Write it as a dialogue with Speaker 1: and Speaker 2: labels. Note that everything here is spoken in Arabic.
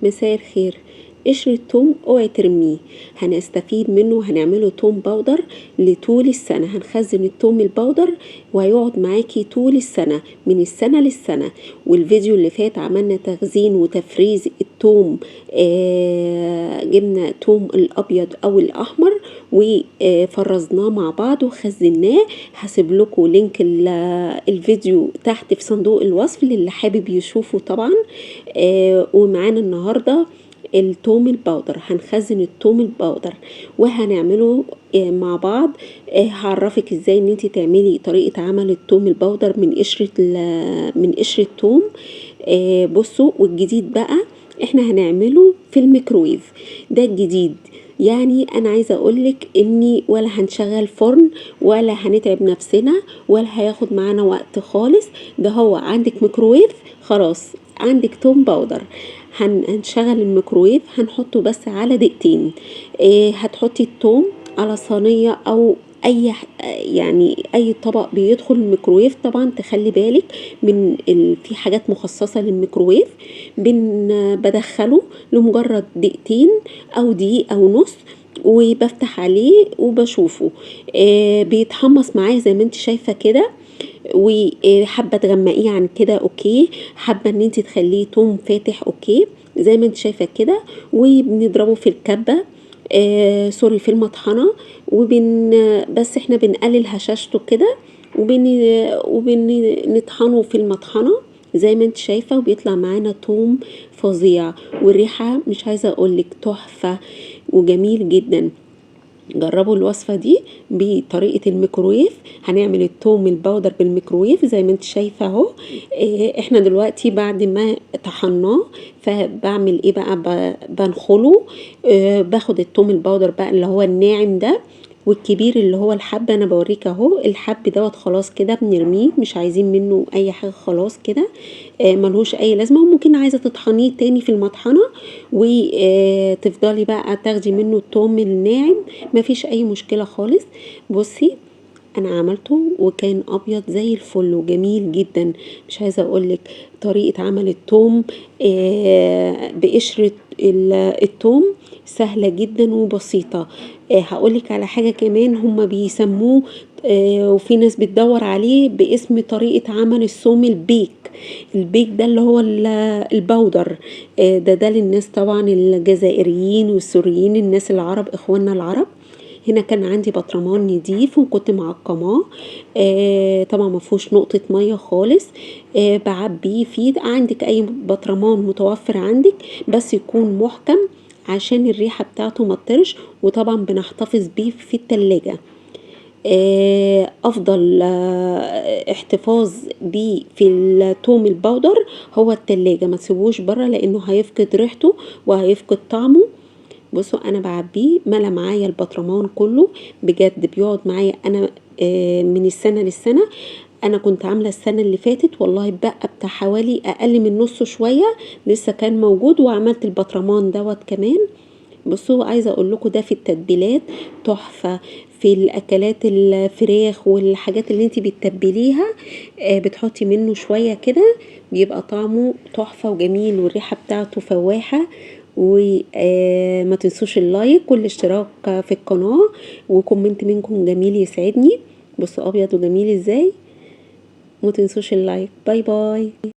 Speaker 1: مساء الخير. قشر التوم اوعي ترميه، هنستفيد منه وهنعمله توم باودر لطول السنة. هنخزن التوم الباودر وهيقعد معاكي طول السنة، من السنة للسنة. والفيديو اللي فات عملنا تخزين وتفريز التوم، جبنا توم الابيض او الاحمر وفرزناه مع بعض وخزناه. هسيب لكم لينك الفيديو تحت في صندوق الوصف للي حابب يشوفه طبعا. ومعانا النهارده التوم الباودر، هنخزن التوم الباودر وهنعمله مع بعض. هعرفك ازاي ان انت تعملي طريقة عمل التوم الباودر من قشر التوم. بصوا، والجديد بقى احنا هنعمله في الميكرويف، ده الجديد. يعني انا عايزه اقولك اني ولا هنشغل فرن ولا هنتعب نفسنا ولا هياخد معانا وقت خالص. ده هو عندك ميكرويف، خلاص عندك توم باودر. هنشغل الميكرويف، هنحطه بس على دقيقتين. هتحطي التوم على صينيه او يعني اي طبق بيدخل الميكرويف. طبعا تخلي بالك من في حاجات مخصصه للميكرويف. بدخله لمجرد دقيقتين او دقيقه ونص وبفتح عليه وبشوفه. بيتحمص معايا زي ما انت شايفه كده. وحابه تغمقيه عن كده اوكي، حابه ان انت تخليه توم فاتح اوكي زي ما انت شايفه كده. وبنضربه في الكبه، سوري في المطحنه. بس احنا بنقلل هشاشته كده وبنطحنه في المطحنه زي ما انت شايفه، وبيطلع معانا توم فظيع. والريحه مش عايزه اقولك تحفه وجميل جدا. جربوا الوصفة دي بطريقة الميكرويف. هنعمل التوم الباودر بالميكرويف زي ما انت شايفة اهو. احنا دلوقتي بعد ما طحناه فبعمل ايه بقى؟ بنخله. باخد التوم الباودر بقى اللي هو الناعم ده، والكبير اللي هو الحب. انا بوريك اهو الحب دوت، خلاص كده بنرميه، مش عايزين منه اي حاجه خلاص كده. ملهوش اي لازمه. وممكن عايزه تطحنيه تاني في المطحنه وتفضلي بقى تاخدي منه التوم الناعم، مفيش اي مشكله خالص. بصي انا عملته وكان ابيض زي الفل وجميل جدا. مش عايزه اقولك طريقه عمل التوم بقشره التوم سهله جدا وبسيطه. هقولك على حاجه كمان، هما بيسموه وفي ناس بتدور عليه باسم طريقه عمل الثوم البيك. البيك ده اللي هو الباودر. ده للناس طبعا الجزائريين والسوريين، الناس العرب، اخواننا العرب. هنا كان عندي بطرمان نضيف وكنت معقماه. طبعا ما فيهوش نقطه ميه خالص. بعبيه فيه. عندك اي بطرمان متوفر عندك بس يكون محكم عشان الريحه بتاعته ما تطرش. وطبعا بنحتفظ بيه في التلاجة. افضل احتفاظ بيه في التوم الباودر هو التلاجة، ما تسيبوش بره لانه هيفقد ريحته وهيفقد طعمه. بصوا انا بعبيه، ملا معايا البطرمان كله بجد، بيقعد معايا انا من السنه للسنه. انا كنت عامله السنه اللي فاتت والله بقى بتاع حوالي اقل من نص شويه لسه كان موجود، وعملت البطرمان دوت كمان. بصوا عايزه اقول لكم ده في التتبيلات تحفه. في الاكلات الفراخ والحاجات اللي انت بتتبليها بتحطي منه شويه كده بيبقى طعمه تحفه وجميل والريحه بتاعته فواحه. وما تنسوش اللايك والاشتراك في القناه وكومنت منكم جميل يسعدني. بصوا ابيض وجميل ازاي. ما تنسوش اللايك. باي باي.